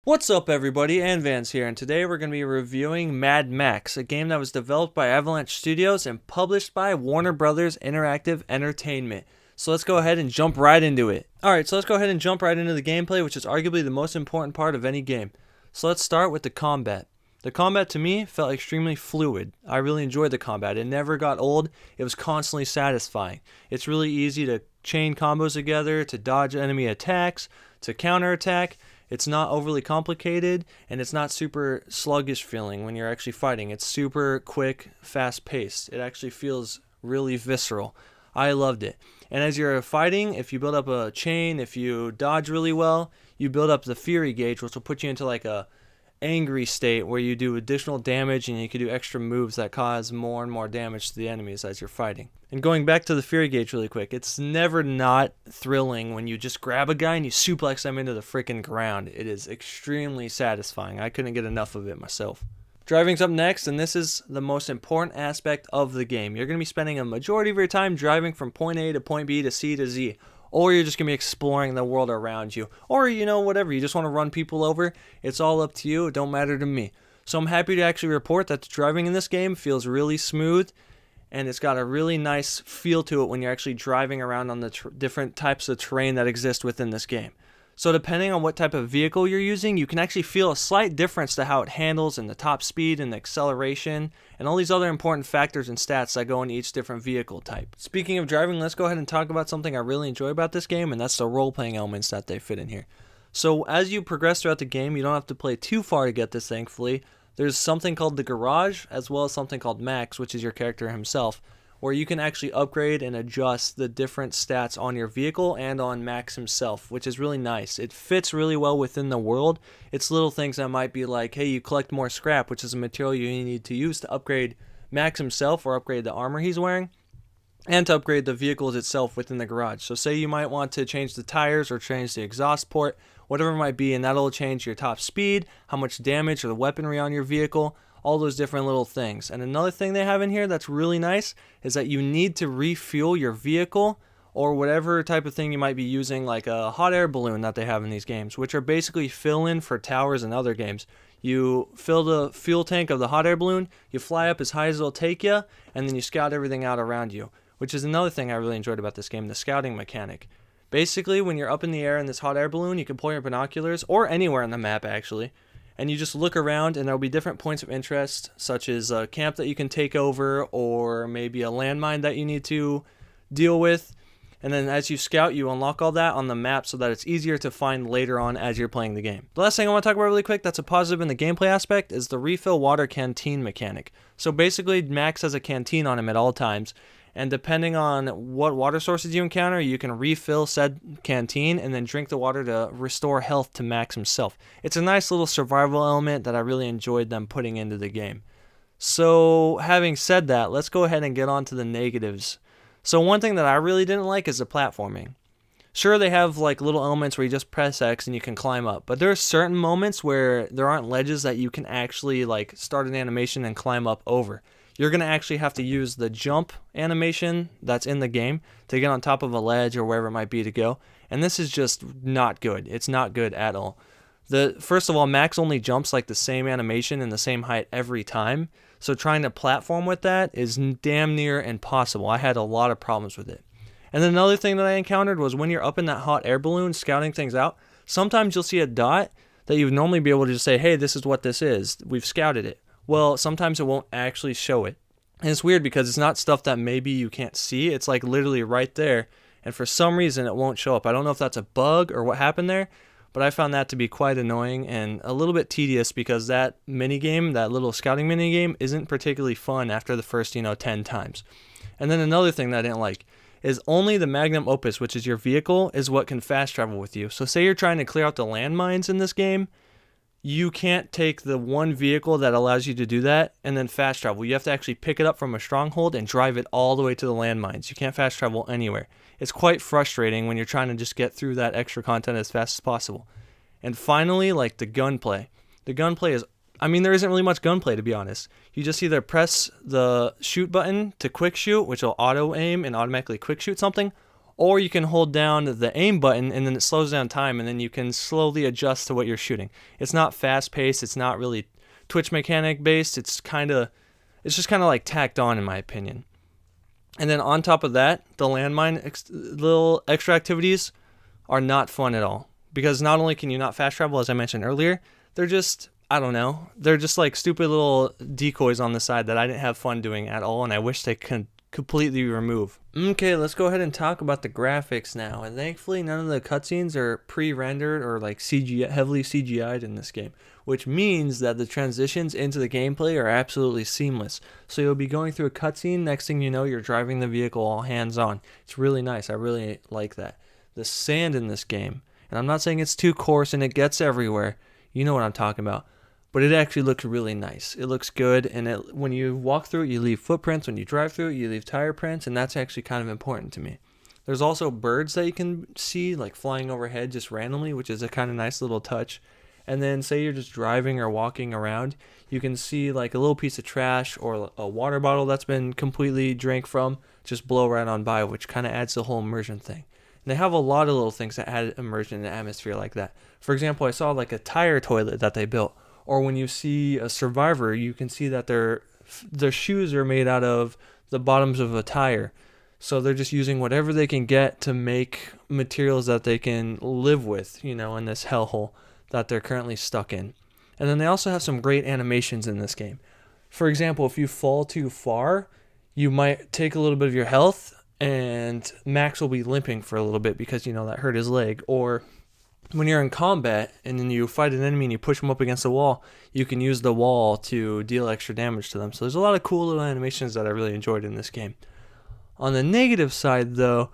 What's up everybody, Nvanz here, and today we're going to be reviewing Mad Max, a game that was developed by Avalanche Studios and published by Warner Brothers Interactive Entertainment. So let's go ahead and jump right into it. Alright, so let's go ahead and jump right into the gameplay, which is arguably the most important part of any game. So let's start with the combat. The combat to me felt extremely fluid. I really enjoyed the combat. It never got old. It was constantly satisfying. It's really easy to chain combos together, to dodge enemy attacks, to counterattack. It's not overly complicated, and it's not super sluggish feeling when you're actually fighting. It's super quick, fast paced. It actually feels really visceral. I loved it. And as you're fighting, if you build up a chain, if you dodge really well, you build up the fury gauge, which will put you into like a angry state where you do additional damage and you can do extra moves that cause more and more damage to the enemies as you're fighting. And going back to the fury gauge really quick, it's never not thrilling when you just grab a guy and you suplex them into the freaking ground. It is extremely satisfying. I couldn't get enough of it myself. Driving's up next, and this is the most important aspect of the game. You're going to be spending a majority of your time driving from point A to point B to C to Z. Or you're just going to be exploring the world around you. Or, whatever. You just want to run people over. It's all up to you. It don't matter to me. So I'm happy to actually report that the driving in this game feels really smooth. And it's got a really nice feel to it when you're actually driving around on the different types of terrain that exist within this game. So depending on what type of vehicle you're using, you can actually feel a slight difference to how it handles and the top speed and the acceleration and all these other important factors and stats that go into each different vehicle type. Speaking of driving, let's go ahead and talk about something I really enjoy about this game, and that's the role-playing elements that they fit in here. So as you progress throughout the game, you don't have to play too far to get this, thankfully. There's something called the garage, as well as something called Max, which is your character himself, where you can actually upgrade and adjust the different stats on your vehicle and on Max himself, which is really nice. It fits really well within the world. It's little things that might be like, hey, you collect more scrap, which is a material you need to use to upgrade Max himself or upgrade the armor he's wearing, and to upgrade the vehicles itself within the garage. So say you might want to change the tires or change the exhaust port, whatever it might be, and that'll change your top speed, how much damage or the weaponry on your vehicle, all those different little things. And another thing they have in here that's really nice is that you need to refuel your vehicle or whatever type of thing you might be using, like a hot air balloon that they have in these games, which are basically fill-in for towers and other games. You fill the fuel tank of the hot air balloon, you fly up as high as it'll take you, and then you scout everything out around you, which is another thing I really enjoyed about this game, the scouting mechanic. Basically, when you're up in the air in this hot air balloon, you can pull your binoculars, or anywhere on the map actually, and you just look around, and there'll be different points of interest, such as a camp that you can take over, or maybe a landmine that you need to deal with. And then as you scout, you unlock all that on the map so that it's easier to find later on as you're playing the game. The last thing I want to talk about really quick that's a positive in the gameplay aspect is the refill water canteen mechanic. So basically, Max has a canteen on him at all times, and depending on what water sources you encounter, you can refill said canteen and then drink the water to restore health to Max himself. It's a nice little survival element that I really enjoyed them putting into the game. So having said that, let's go ahead and get on to the negatives. So one thing that I really didn't like is the platforming. Sure, they have like little elements where you just press X and you can climb up, but there are certain moments where there aren't ledges that you can actually like start an animation and climb up over. You're going to actually have to use the jump animation that's in the game to get on top of a ledge or wherever it might be to go. And this is just not good. It's not good at all. First of all, Max only jumps like the same animation and the same height every time. So trying to platform with that is damn near impossible. I had a lot of problems with it. And then another thing that I encountered was when you're up in that hot air balloon scouting things out, sometimes you'll see a dot that you would normally be able to just say, hey, this is what this is. We've scouted it. Well, sometimes it won't actually show it. And it's weird because it's not stuff that maybe you can't see. It's like literally right there. And for some reason, it won't show up. I don't know if that's a bug or what happened there, but I found that to be quite annoying and a little bit tedious because that minigame, that little scouting minigame, isn't particularly fun after the first, 10 times. And then another thing that I didn't like is only the magnum opus, which is your vehicle, is what can fast travel with you. So say you're trying to clear out the landmines in this game, you can't take the one vehicle that allows you to do that and then fast travel. You have to actually pick it up from a stronghold and drive it all the way to the landmines. You can't fast travel anywhere. It's quite frustrating when you're trying to just get through that extra content as fast as possible. And finally, like the gunplay. The gunplay is, there isn't really much gunplay to be honest. You just either press the shoot button to quick shoot, which will auto aim and automatically quick shoot something, Or you can hold down the aim button and then it slows down time, and then you can slowly adjust to what you're shooting. It's not fast paced. It's not really twitch mechanic based. It's just kind of like tacked on, in my opinion. And then on top of that, the landmine little extra activities are not fun at all, because not only can you not fast travel, as I mentioned earlier, they're just, I don't know, they're just like stupid little decoys on the side that I didn't have fun doing at all, and I wish they could completely remove. Okay, let's go ahead and talk about the graphics now. And thankfully, none of the cutscenes are pre-rendered or like heavily CGI'd in this game, which means that the transitions into the gameplay are absolutely seamless. So you'll be going through a cutscene, next thing you know, you're driving the vehicle all hands-on. It's really nice. I really like that. The sand in this game, and I'm not saying it's too coarse and it gets everywhere. You know what I'm talking about. But it actually looks really nice. It looks good, and when you walk through it, you leave footprints. When you drive through it, you leave tire prints, and that's actually kind of important to me. There's also birds that you can see, like flying overhead just randomly, which is a kind of nice little touch. And then say you're just driving or walking around, you can see like a little piece of trash or a water bottle that's been completely drank from just blow right on by, which kind of adds the whole immersion thing. And they have a lot of little things that add immersion and atmosphere like that. For example, I saw like a tire toilet that they built. Or when you see a survivor, you can see that their shoes are made out of the bottoms of a tire. So they're just using whatever they can get to make materials that they can live with, in this hellhole that they're currently stuck in. And then they also have some great animations in this game. For example, if you fall too far, you might take a little bit of your health, and Max will be limping for a little bit because, that hurt his leg. Or when you're in combat and then you fight an enemy and you push them up against the wall, you can use the wall to deal extra damage to them. So there's a lot of cool little animations that I really enjoyed in this game. On the negative side, though,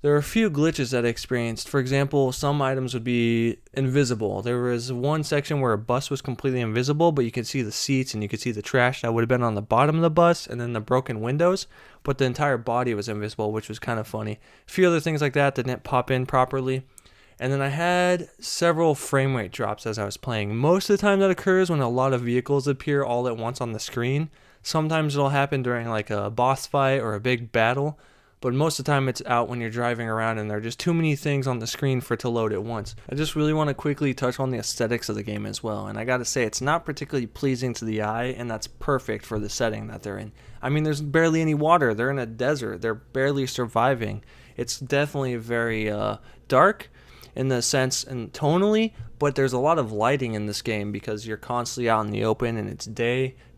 there are a few glitches that I experienced. For example, some items would be invisible. There was one section where a bus was completely invisible, but you could see the seats and you could see the trash that would have been on the bottom of the bus and then the broken windows, but the entire body was invisible, which was kind of funny. A few other things like that didn't pop in properly. And then I had several frame rate drops as I was playing. Most of the time that occurs when a lot of vehicles appear all at once on the screen. Sometimes it'll happen during like a boss fight or a big battle, but most of the time it's out when you're driving around and there are just too many things on the screen for it to load at once. I just really want to quickly touch on the aesthetics of the game as well, and I gotta say it's not particularly pleasing to the eye, and that's perfect for the setting that they're in. I mean, there's barely any water. They're in a desert. They're barely surviving. It's definitely very dark in the sense and tonally, but there's a lot of lighting in this game because you're constantly out in the open and it's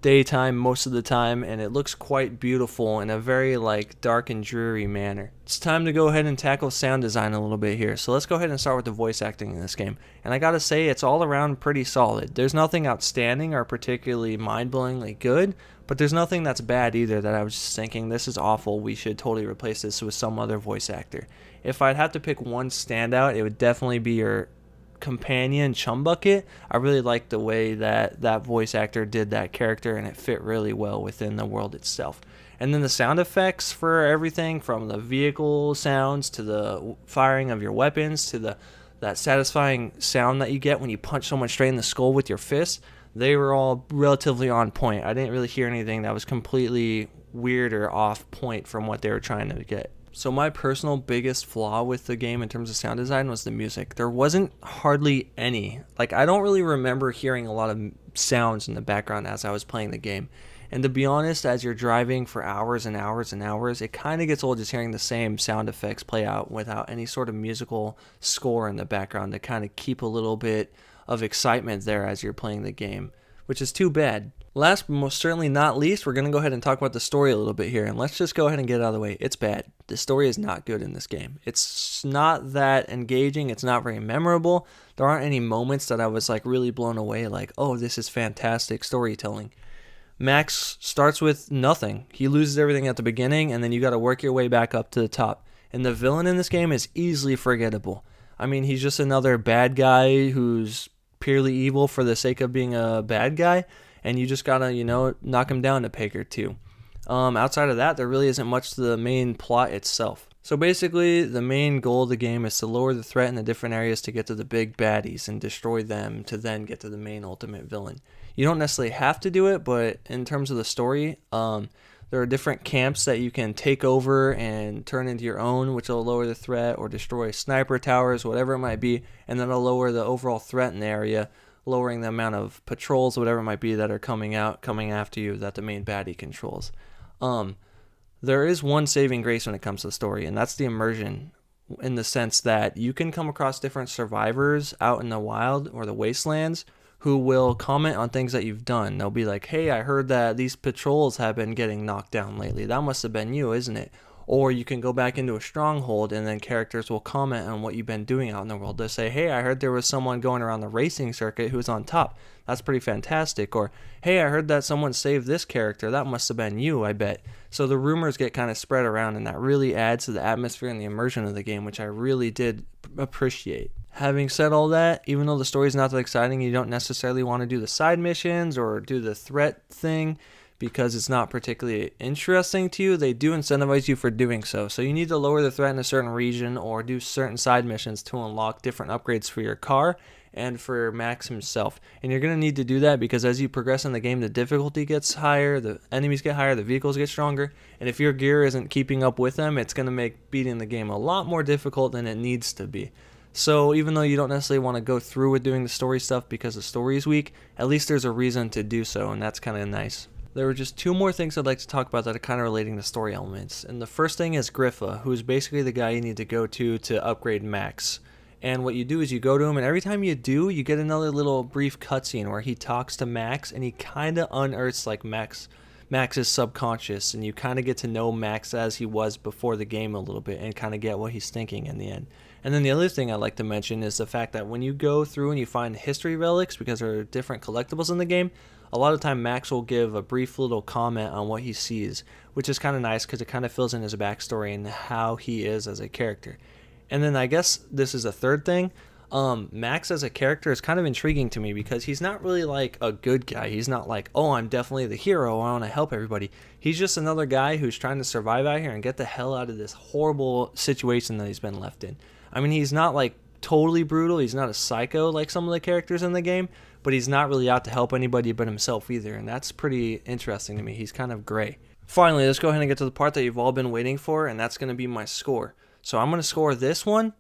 daytime most of the time, and it looks quite beautiful in a very like dark and dreary manner. It's time to go ahead and tackle sound design a little bit here. So let's go ahead and start with the voice acting in this game. And I gotta say, it's all around pretty solid. There's nothing outstanding or particularly mind-blowingly good, but there's nothing that's bad either that I was just thinking, this is awful, we should totally replace this with some other voice actor. If I'd have to pick one standout, it would definitely be your companion Chumbucket. I really liked the way that voice actor did that character, and it fit really well within the world itself. And then the sound effects for everything from the vehicle sounds to the firing of your weapons to that satisfying sound that you get when you punch someone straight in the skull with your fist, they were all relatively on point. I didn't really hear anything that was completely weird or off point from what they were trying to get. So my personal biggest flaw with the game in terms of sound design was the music. There wasn't hardly any. Like, I don't really remember hearing a lot of sounds in the background as I was playing the game. And to be honest, as you're driving for hours and hours and hours, it kind of gets old just hearing the same sound effects play out without any sort of musical score in the background to kind of keep a little bit of excitement there as you're playing the game, which is too bad. Last but most certainly not least, we're going to go ahead and talk about the story a little bit here, and let's just go ahead and get it out of the way. It's bad. The story is not good in this game. It's not that engaging. It's not very memorable. There aren't any moments that I was like really blown away, like, oh, this is fantastic storytelling. Max starts with nothing. He loses everything at the beginning, and then you got to work your way back up to the top. And the villain in this game is easily forgettable. I mean, he's just another bad guy who's purely evil for the sake of being a bad guy, and you just gotta, knock him down a peg or two. Outside of that, there really isn't much to the main plot itself. So basically, the main goal of the game is to lower the threat in the different areas to get to the big baddies and destroy them to then get to the main ultimate villain. You don't necessarily have to do it, but in terms of the story, There are different camps that you can take over and turn into your own, which will lower the threat, or destroy sniper towers, whatever it might be, and then it'll lower the overall threat in the area, lowering the amount of patrols, whatever it might be, that are coming after you that the main baddie controls. There is one saving grace when it comes to the story, and that's the immersion, in the sense that you can come across different survivors out in the wild or the wastelands who will comment on things that you've done. They'll be like, hey, I heard that these patrols have been getting knocked down lately. That must have been you, isn't it? Or you can go back into a stronghold and then characters will comment on what you've been doing out in the world. They'll say, hey, I heard there was someone going around the racing circuit who's on top. That's pretty fantastic. Or, hey, I heard that someone saved this character. That must have been you, I bet. So the rumors get kind of spread around, and that really adds to the atmosphere and the immersion of the game, which I really did appreciate. Having said all that, even though the story's not that exciting, you don't necessarily want to do the side missions or do the threat thing because it's not particularly interesting to you. They do incentivize you for doing so. So you need to lower the threat in a certain region or do certain side missions to unlock different upgrades for your car and for Max himself. And you're going to need to do that because as you progress in the game, the difficulty gets higher, the enemies get higher, the vehicles get stronger, and if your gear isn't keeping up with them, it's going to make beating the game a lot more difficult than it needs to be. So even though you don't necessarily want to go through with doing the story stuff because the story is weak, at least there's a reason to do so, and that's kind of nice. There were just two more things I'd like to talk about that are kind of relating to story elements. And the first thing is Griffa, who is basically the guy you need to go to upgrade Max. And what you do is you go to him, and every time you do, you get another little brief cutscene where he talks to Max, and he kind of unearths like Max's subconscious, and you kind of get to know Max as he was before the game a little bit and kind of get what he's thinking in the end. And then the other thing I'd like to mention is the fact that when you go through and you find history relics, because there are different collectibles in the game, a lot of time Max will give a brief little comment on what he sees, which is kind of nice because it kind of fills in his backstory and how he is as a character. And then I guess this is a third thing. Max as a character is kind of intriguing to me because he's not really like a good guy. He's not like, oh, I'm definitely the hero, I want to help everybody. He's just another guy who's trying to survive out here and get the hell out of this horrible situation that he's been left in. I mean, he's not like totally brutal. He's not a psycho like some of the characters in the game, but he's not really out to help anybody but himself either, and that's pretty interesting to me. He's kind of gray. Finally, let's go ahead and get to the part that you've all been waiting for, and that's going to be my score. So I'm going to score this one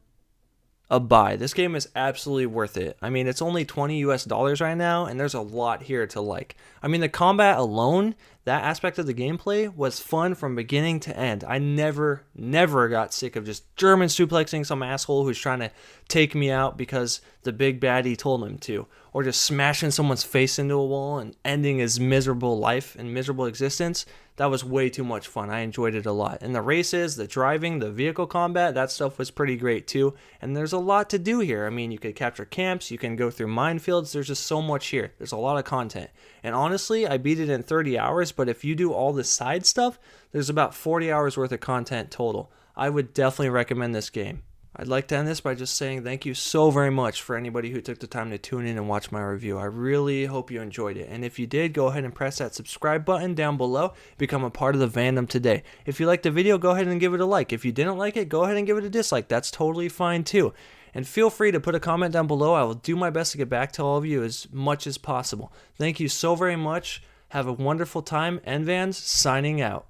a buy. This game is absolutely worth it. I mean, it's only $20 US right now, and there's a lot here to like. I mean, the combat alone, that aspect of the gameplay was fun from beginning to end. I never got sick of just German suplexing some asshole who's trying to take me out because the big baddie told him to, or just smashing someone's face into a wall and ending his miserable life and miserable existence. That was way too much fun. I enjoyed it a lot. And the races, the driving, the vehicle combat, that stuff was pretty great too. And there's a lot to do here. I mean, you could capture camps, you can go through minefields. There's just so much here. There's a lot of content. And honestly, I beat it in 30 hours, but if you do all the side stuff, there's about 40 hours worth of content total. I would definitely recommend this game. I'd like to end this by just saying thank you so very much for anybody who took the time to tune in and watch my review. I really hope you enjoyed it. And if you did, go ahead and press that subscribe button down below. Become a part of the fandom today. If you liked the video, go ahead and give it a like. If you didn't like it, go ahead and give it a dislike. That's totally fine too. And feel free to put a comment down below. I will do my best to get back to all of you as much as possible. Thank you so very much. Have a wonderful time. Nvanz signing out.